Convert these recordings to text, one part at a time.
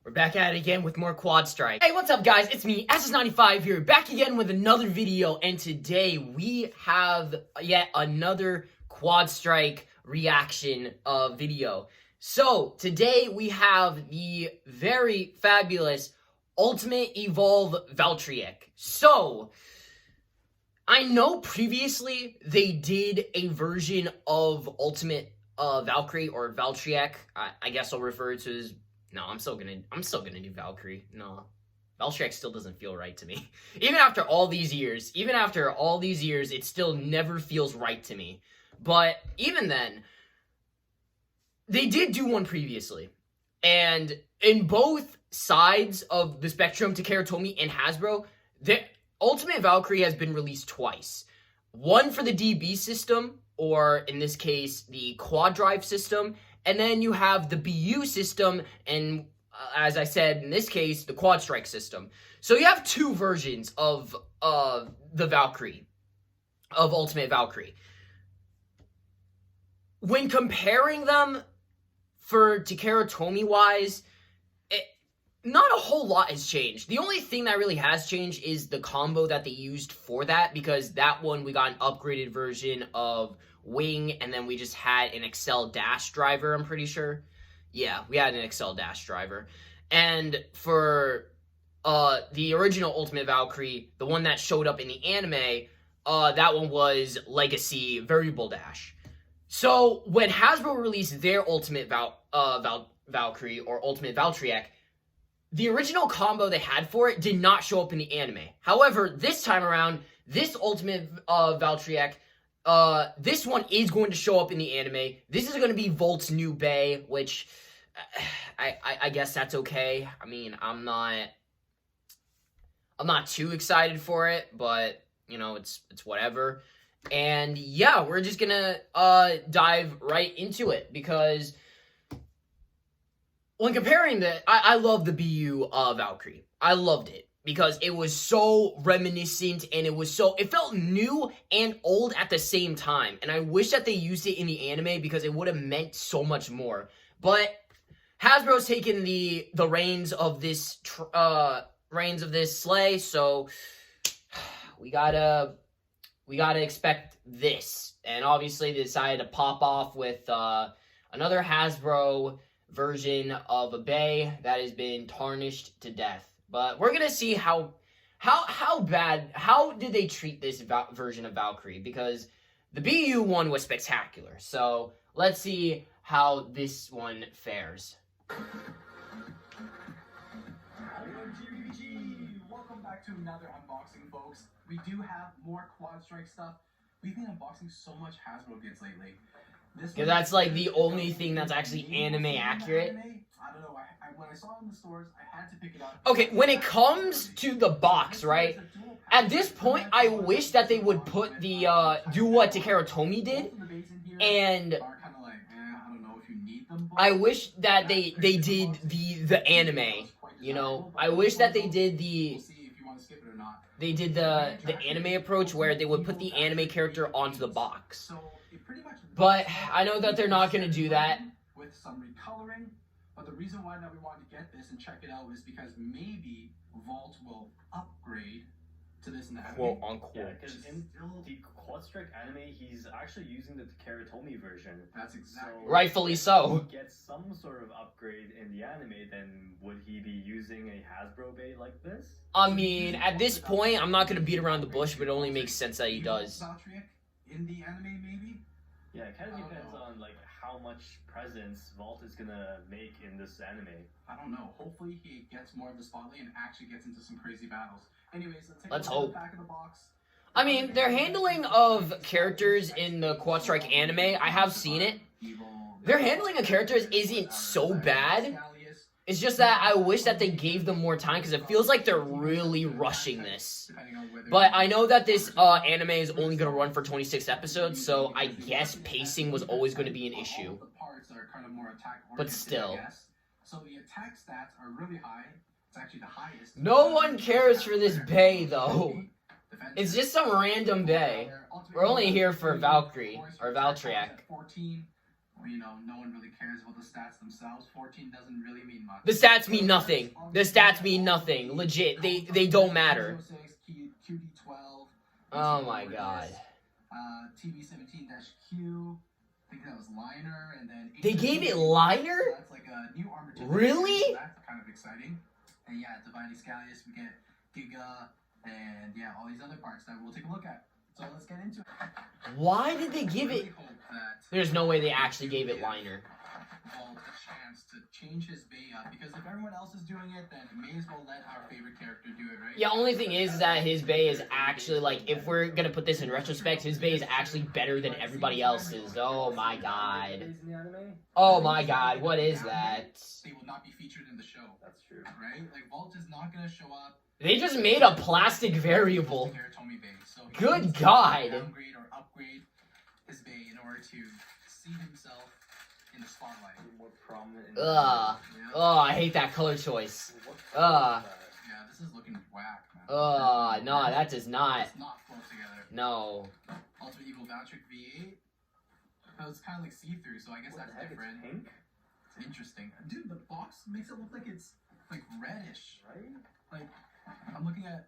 We're back at it again with more QuadStrike. Hey, what's up, guys? It's me, Ashes95 here, back again with another video, and today we have yet another QuadStrike reaction video. So, today we have the very fabulous Ultimate Evolve Valtryek. So, I know previously they did a version of Ultimate Valkyrie or Valtryek. I guess I'll refer to it as... No, I'm still gonna do Valkyrie. No. Valtryek still doesn't feel right to me. Even after all these years, it still never feels right to me. But even then, they did do one previously. And in both sides of the spectrum, Takara Tomy and Hasbro, the Ultimate Valkyrie has been released twice. One for the DB system, or in this case, the QuadDrive system, and then you have the BU system, and as I said, in this case, the QuadStrike system. So you have two versions of the Valkyrie, of Ultimate Valkyrie. When comparing them for Takara Tomy-wise, not a whole lot has changed. The only thing that really has changed is the combo that they used for that, because that one we got an upgraded version of Wing, and then we just had an Excel Dash driver, I'm pretty sure. Yeah, we had an Excel Dash driver. And for the original Ultimate Valkyrie, the one that showed up in the anime, that one was Legacy Variable Dash. So when Hasbro released their Ultimate Valkyrie or Ultimate Valtryek, the original combo they had for it did not show up in the anime. However, this time around, this Ultimate Valtryek, this one is going to show up in the anime. This is going to be Volt's new Bay, which I guess that's okay. I mean, I'm not too excited for it, but you know, it's whatever. And yeah, we're just gonna dive right into it, because when comparing I love the BU Valkyrie. I loved it, because it was so reminiscent, and it felt new and old at the same time. And I wish that they used it in the anime, because it would have meant so much more. But Hasbro's taken the reins of this sleigh, so we gotta expect this. And obviously they decided to pop off with another Hasbro version of a Bay that has been tarnished to death. But we're gonna see how did they treat this version of Valkyrie, because the BU one was spectacular. So let's see how this one fares. Welcome back to another unboxing, folks. We do have more QuadStrike stuff. We've been unboxing so much Hasbro gets lately. Because that's like the only thing that's actually anime accurate. I don't know. When I saw it in the stores, I had to pick it up. Okay, when it comes to the box, right? At this point, I wish that they would put the do what Takara Tomy did, and I wish that they did the anime. You know, I wish that they did the anime approach, where they would put the anime character onto the box. But I know that they're not going to do that. With some recoloring, but the reason why that we wanted to get this and check it out is because maybe Vault will upgrade to this and that. Quote unquote. Yeah, because in the QuadStrike anime, he's actually using the Takara Tomy version. That's exactly. So rightfully so. If he gets some sort of upgrade in the anime, then would he be using a Hasbro Bay like this? I mean, at this point, I'm not going to beat around the bush, but it only makes sense that he does. In the anime, maybe? Yeah, it kind of depends on like how much presence Vault is gonna make in this anime. I don't know. Hopefully he gets more of the spotlight and actually gets into some crazy battles. Anyways, let's hope. hope. Back of the box. I mean, their handling of characters in the QuadStrike anime, I have seen it. Their handling of characters isn't so bad. It's just that I wish that they gave them more time, because it feels like they're really rushing this. But I know that this anime is only going to run for 26 episodes, so I guess pacing was always going to be an issue. But still. So the attack stats are really high. It's actually the highest. No one cares for this Bay, though. It's just some random Bay. We're only here for Valkyrie, or Valtryek. you know, no one really cares about the stats themselves. 14 doesn't really mean much. The stats mean nothing. The stats mean nothing. Legit. They don't matter. QD12. Oh my god. TB17-Q. I think that was Liner, and then They gave it Liner? So that's like a new armor tip. Really? So that's kind of exciting. And yeah, Divine Excalius, we get Giga, and yeah, all these other parts that we'll take a look at. So let's get into it. Why did they give I really it? hope that There's no way they actually gave it Liner. Vault a chance to change his bay up, because if everyone else is doing it, then it may as well let our favorite character do it, right? Yeah, only thing is that his bay is actually, like, if we're gonna put this in retrospect, his bay is actually better than everybody else's. Oh my god. Oh my god, what is that? They will not be featured in the show. That's true. Right? Like, Vault is not gonna show up. They just made a plastic variable. So Good God. Downgrade or upgrade his bay in order to see himself in the spotlight. More prominent. Ugh. Yeah. Oh, I hate that color choice. Ugh. Yeah, this is looking whack, man. No, that does not. It's not flow together. No. Ultimate Evil Valtryek V8. That was kind of like see-through, so I guess that's different. It's pink, It's interesting. Dude, the box makes it look like it's like reddish. right? Like, I'm looking at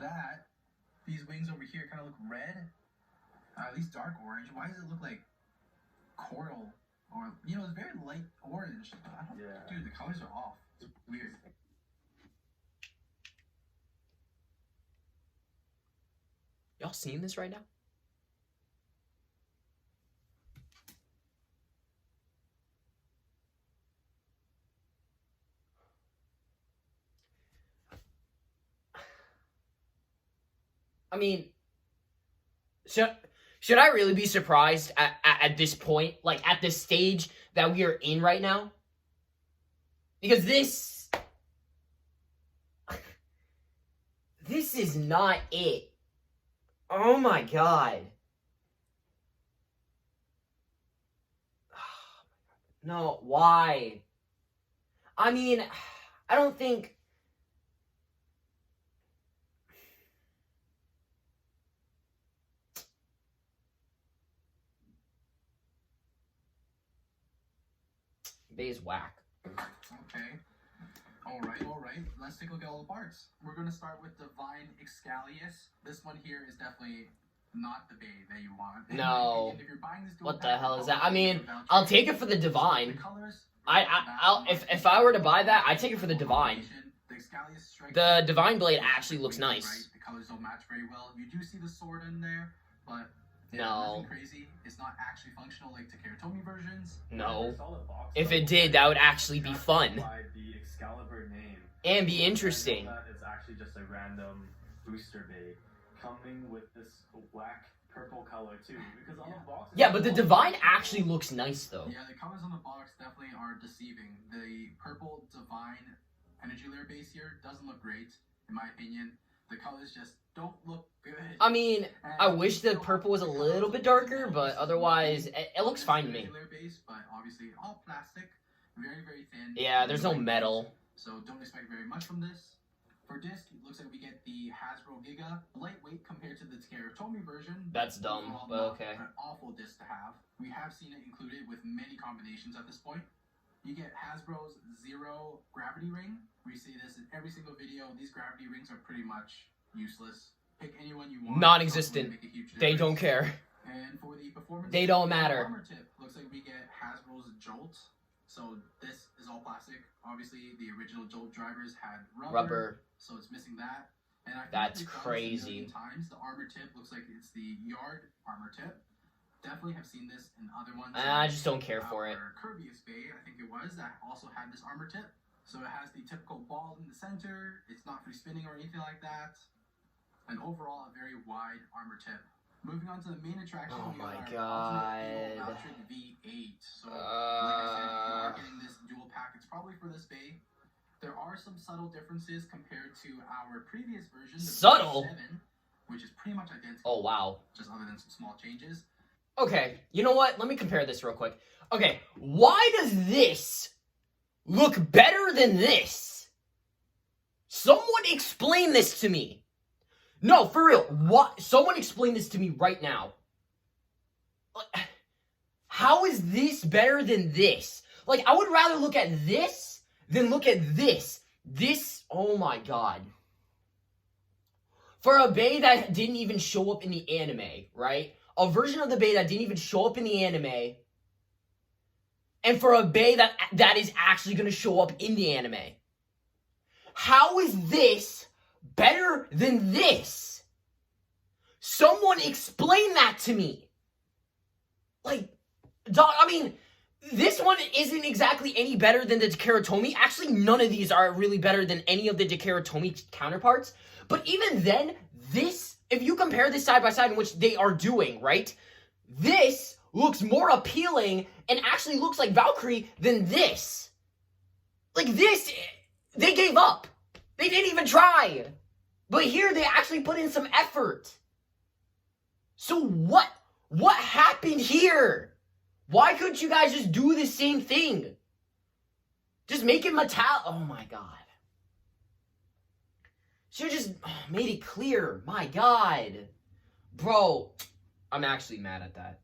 that. These wings over here kind of look red. At least dark orange. Why does it look like coral? Or, you know, it's very light orange. I don't, Yeah. Dude, the colors are off. It's weird. Y'all seeing this right now? I mean, should I really be surprised at this point? Like, at this stage that we are in right now? Because this... This is not it. Oh my god. No, why? I mean, I don't think... Bay's whack. Okay. Alright. Let's take a look at all the parts. We're going to start with Divine Excalius. This one here is definitely not the bay that you want. No. If you're buying this dual What the pack, hell is that? I mean, I'll take it for the Divine. If I were to buy that, I'd take it for the Divine. The Divine Blade actually looks nice. The colors don't match very well. You do see the sword in there, but No. nothing crazy. It's not actually functional like the Karatomi versions. No. Solid box, If though. it did, that would actually be fun. By the Excalibur name. And be interesting. That is actually just a random booster bay coming with this whack purple color too. Because on the box. Yeah, but the Divine actually looks nice though. Yeah, the colors on the box definitely are deceiving. The purple Divine energy layer base here doesn't look great, in my opinion. The colors just don't look good. I mean, I wish the purple was a little bit darker, but otherwise, it looks fine to me. Layer base, but obviously all plastic, very, very thin. Yeah, there's no metal. So don't expect very much from this. For disc, it looks like we get the Hasbro Giga, lightweight compared to the Karatomi version. That's dumb, Overall, but not okay. An awful disc to have. We have seen it included with many combinations at this point. You get Hasbro's Zero Gravity Ring. We see this in every single video. These gravity rings are pretty much useless. Pick anyone you want. Non-existent. Make a huge They difference. don't care. And for the performance, They don't matter. Armor tip looks like we get Hasbro's Jolt. So this is all plastic. Obviously, the original Jolt drivers had rubber. So it's missing that. And I think That's we've done this a crazy. million times. The armor tip looks like it's the Yard armor tip. Definitely have seen this in other ones. I just don't care for it. Our Kirby's Bay, I think it was, that also had this armor tip. So it has the typical ball in the center. It's not free spinning or anything like that. And overall, a very wide armor tip. Moving on to the main attraction, Oh we my got our God. Ultimate Evil Valtryek V8. So, like I said, if you are getting this dual pack, it's probably for this bay. There are some subtle differences compared to our previous version, the Subtle? V7, which is pretty much identical. Oh, wow. Just other than some small changes. Okay, you know what? Let me compare this real quick. Okay, why does this look better than this? Someone explain this to me. No, for real. What? Someone explain this to me right now. How is this better than this? Like, I would rather look at this than look at this. This, oh my god. For a Bey that didn't even show up in the anime, right? A version of the Bey that didn't even show up in the anime. And for a Bey that is actually going to show up in the anime. How is this better than this? Someone explain that to me. Like, dog, I mean, this one isn't exactly any better than the Takeratomi. Actually, none of these are really better than any of the Takeratomi counterparts. But even then, this, if you compare this side by side in which they are doing, right? This looks more appealing and actually looks like Valkyrie than this. Like this, they gave up. They didn't even try. But here, they actually put in some effort. So what happened here? Why couldn't you guys just do the same thing? Just make it metallic. Oh my god. Should've just made it clear. My god. Bro, I'm actually mad at that.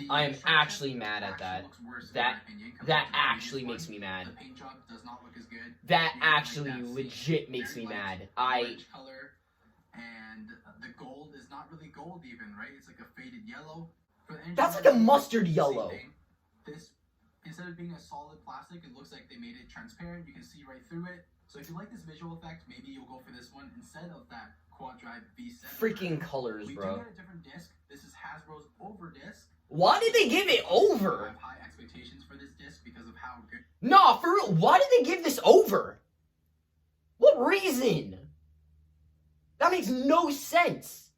I am actually mad at that. That actually makes me mad. The paint job does not look as good. That actually legit makes me mad. Orange color, and the gold is not really gold even, right? It's like a faded yellow. That's like a mustard yellow. This, instead of being a solid plastic, it looks like they made it transparent. You can see right through it. So if you like this visual effect, maybe you'll go for this one instead of that QuadStrike V7. Freaking colors, bro. We do get a different disc. This is Hasbro's over disc. Why did they give it over? I have high expectations for this disc because of how good. Nah, for real. Why did they give this over? What reason? That makes no sense.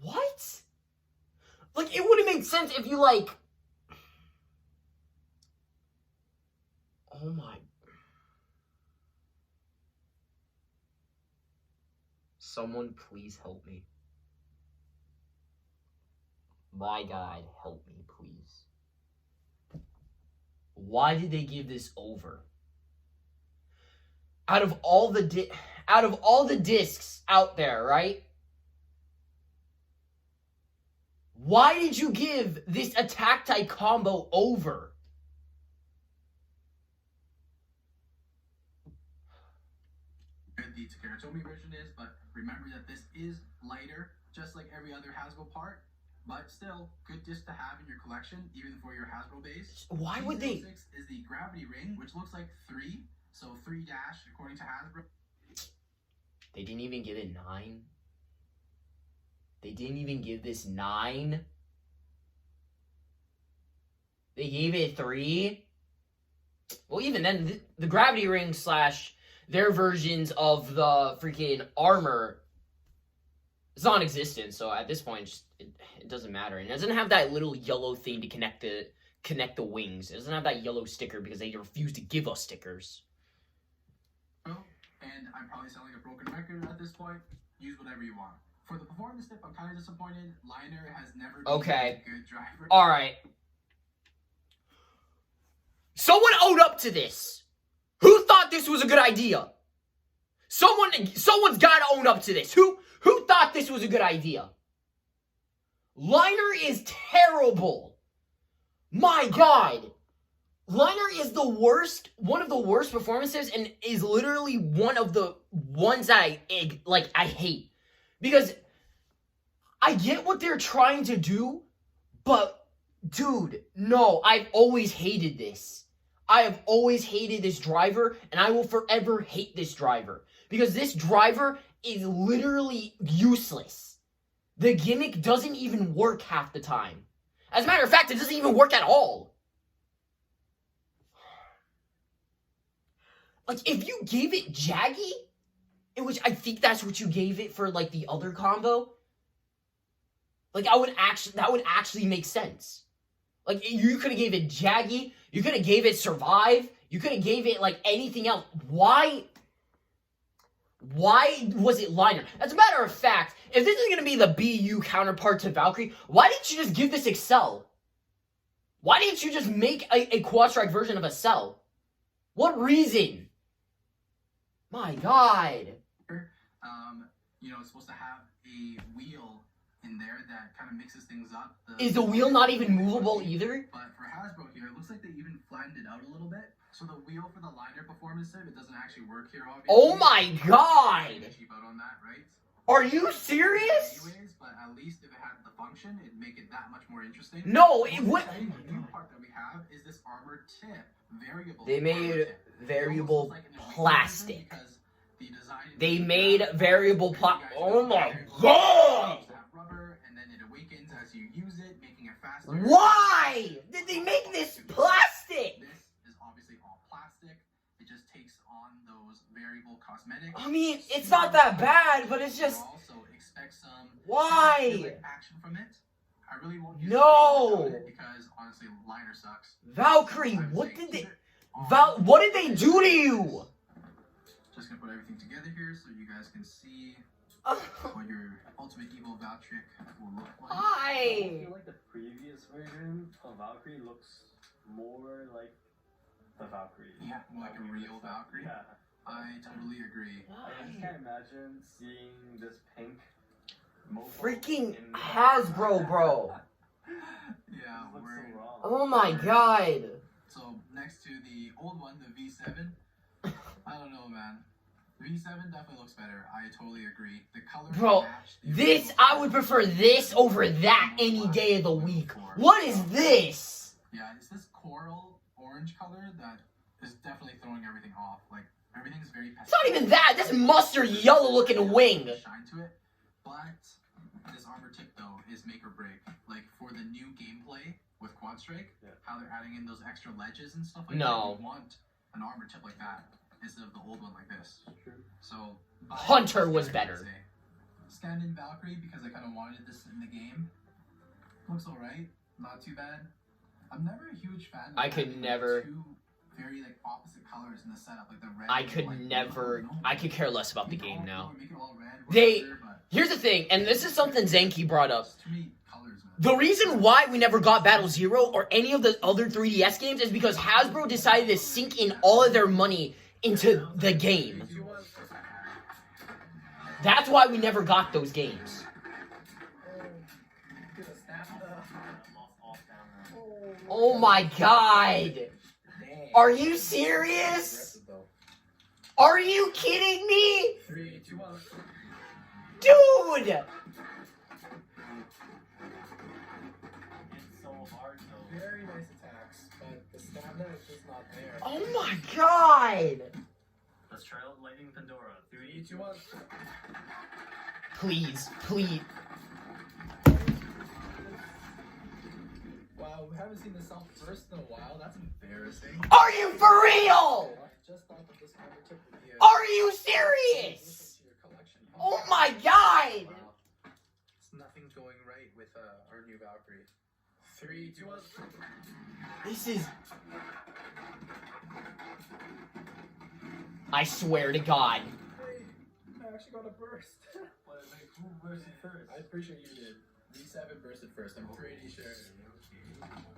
What? Like, it would have made sense if you, like... Oh my... Someone please help me. My God, help me, please. Why did they give this over? Out of all the discs out there, right? Why did you give this attack type combo over? The Takeratomi version is, but remember that this is lighter, just like every other Hasbro part. But still, good disc to have in your collection, even for your Hasbro base. Why would they? G06 is the gravity ring, which looks like 3. So 3 dash, according to Hasbro. They didn't even give it 9. They didn't even give this 9. They gave it 3. Well, even then, the gravity ring slash their versions of the freaking armor is non-existent. So at this point, it doesn't matter. And it doesn't have that little yellow thing to connect the wings. It doesn't have that yellow sticker because they refuse to give us stickers. And I'm probably sounding a broken record at this point. Use whatever you want. For the performance tip, I'm kind of disappointed. Liner has never been a good driver. All right. Someone owed up to this. Who thought this was a good idea? Someone's got to own up to this. Who thought this was a good idea? Liner is terrible. My God. Liner is the worst, one of the worst performances, and is literally one of the ones that I hate. Because I get what they're trying to do, but dude, no, I've always hated this. I have always hated this driver, and I will forever hate this driver. Because this driver is literally useless. The gimmick doesn't even work half the time. As a matter of fact, it doesn't even work at all. Like, if you gave it Jaggy, in which I think that's what you gave it for, like, the other combo, like, that would actually make sense. Like, you could have gave it Jaggy, you could have gave it Survive, you could have gave it, like, anything else. Why was it Liner? As a matter of fact, if this is going to be the BU counterpart to Valkyrie, why didn't you just give this Excel? Why didn't you just make a QuadStrike version of Excel? What reason? My God. You know, it's supposed to have a wheel in there that kind of mixes things up. Is the wheel not even movable either? But for Hasbro here, it looks like they even flattened it out a little bit. So the wheel for the liner performance tip, it doesn't actually work here, obviously. Oh my god! Cheap out on that, right? Are you serious? Anyways, but at least if it had the function, it'd make it that much more interesting. No, it would. The new part that we have is this armor tip, variable. They made variable plastic. Because the design. They made variable Oh my god! Rubber, and then it awakens as you use it, making it faster. Why did they make this plastic? This is obviously all plastic. It just takes on those variable cosmetics. I mean, it's not that bad, but it's just. Also expect some Why? action from it. I really won't use No. because honestly, liner sucks. Valkyrie, what did they? What did they do to you? Just gonna put everything together here so you guys can see what your ultimate evil Valtryek will look like. I feel like the previous version of Valkyrie looks more like the Valkyrie. Yeah, more like a real Valkyrie. Yeah. I totally agree. I just can't imagine seeing this pink mofo Freaking in the- Hasbro, bro. Yeah, This looks we're... so wrong. Oh my god. So next to the old one, the V7, I don't know, man. The V7 definitely looks better. I totally agree. The color Bro, match the this, original I would prefer this over that any day of the week. What is this? Yeah, it's this coral orange color that is definitely throwing everything off. Like, everything's very It's not even that. This mustard yellow looking wing. shine to it. But this armor tip, though, is make or break. Like, for the new gameplay with QuadStrike, how they're adding in those extra ledges and stuff like that. You want an armor tip like that instead of the old one like this. True. So Hunter was better. Stand-in Valkyrie because I kind of wanted this in the game. Looks alright, not too bad. I'm never a huge fan. Of I could having, never. two very like opposite colors in the setup, like the red. I and could white. never. No. I could care less about the Make it game all now. color, make it all red, They- whatever, but Here's the thing, and this is something Zenki brought up. it's too many colors, man. The reason why we never got Battle Zero or any of the other 3DS games is because Hasbro decided to sink in all of their money into the game. That's why we never got those games. Oh my god! Are you serious? Are you kidding me? 3, 2, 1. Dude! It's so hard though. Very nice attacks, but the stamina is just not there. Oh my god! Let's try out Lightning Pandora. 3, 2, 1. Please, please. Wow, we haven't seen the self burst in a while. That's embarrassing. Are you for real? Just thought that this armor tip would be Are you serious? your collection. Oh my god! Wow. It's nothing's going right with our new Valkyrie. 3, 2, 1. This is... I swear to God. Hey, I actually got a burst. But like, who bursted first? I'm pretty sure you did. V7 bursted first. I'm pretty sure.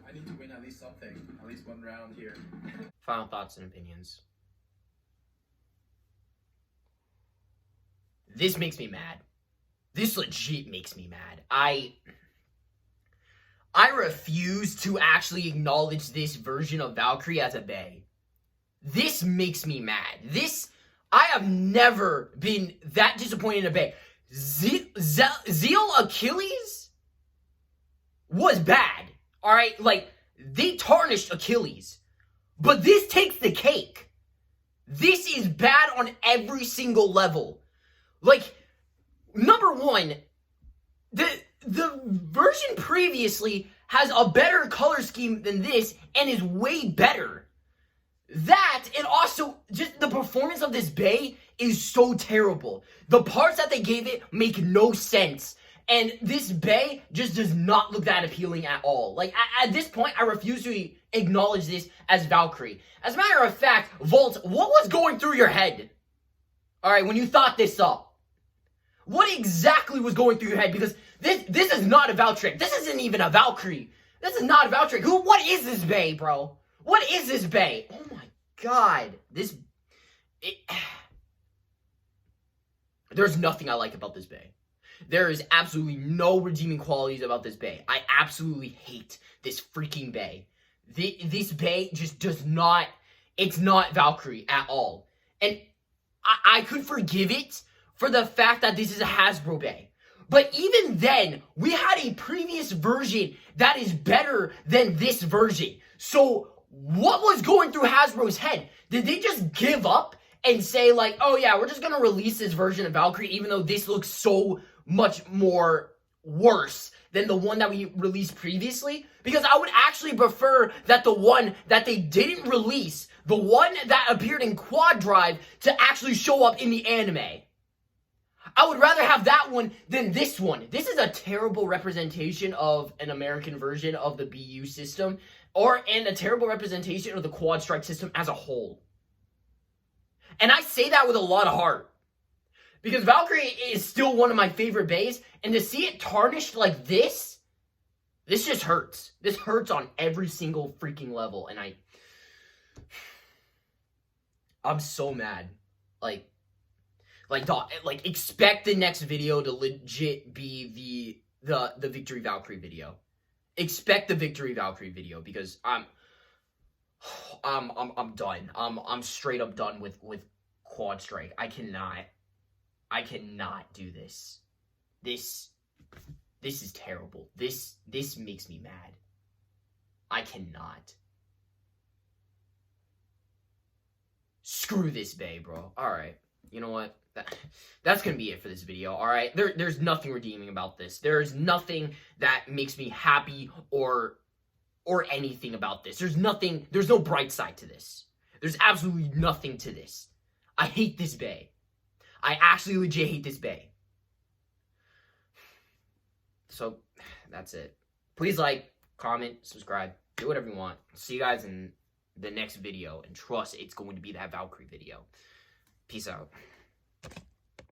I need to win at least something. At least one round here. Final thoughts and opinions. This makes me mad. This legit makes me mad. I refuse to actually acknowledge this version of Valkyrie as a bae. This makes me mad. I have never been that disappointed in a bae. Zeal Achilles was bad. Alright, like, they tarnished Achilles. But this takes the cake. This is bad on every single level. Like, number one, the version previously has a better color scheme than this and is way better. That, and also, just the performance of this bae is so terrible. The parts that they gave it make no sense. And this bae just does not look that appealing at all. Like, at this point, I refuse to acknowledge this as Valkyrie. As a matter of fact, Volt, what was going through your head? Alright, when you thought this up. What exactly was going through your head? Because this is not a Valtryek. This isn't even a Valkyrie. This is not a Valtryek. What is this bae, bro? What is this bae? Oh my god. There's nothing I like about this bae. There is absolutely no redeeming qualities about this bay. I absolutely hate this freaking bay. This bay just does not, it's not Valkyrie at all. And I could forgive it for the fact that this is a Hasbro bay. But even then, we had a previous version that is better than this version. So what was going through Hasbro's head? Did they just give up and say like, oh yeah, we're just going to release this version of Valkyrie even though this looks so much more worse than the one that we released previously? Because I would actually prefer that the one that they didn't release, the one that appeared in QuadStrike, to actually show up in the anime. I would rather have that one than this one. This is a terrible representation of an American version of the BU system, and a terrible representation of the QuadStrike system as a whole. And I say that with a lot of heart. Because Valkyrie is still one of my favorite bays, and to see it tarnished like this just hurts. This hurts on every single freaking level, and I'm so mad. Like, expect the next video to legit be the Victory Valkyrie video. Expect the Victory Valkyrie video, because I'm done. I'm straight up done with QuadStrike. I cannot do this. This is terrible. This makes me mad. I cannot. Screw this bay, bro. Alright. You know what? That's gonna be it for this video, alright? There's nothing redeeming about this. There's nothing that makes me happy or anything about this. There's no bright side to this. There's absolutely nothing to this. I hate this bay. I actually legit hate this bay. So, that's it. Please like, comment, subscribe, do whatever you want. See you guys in the next video, and trust it's going to be that Valkyrie video. Peace out.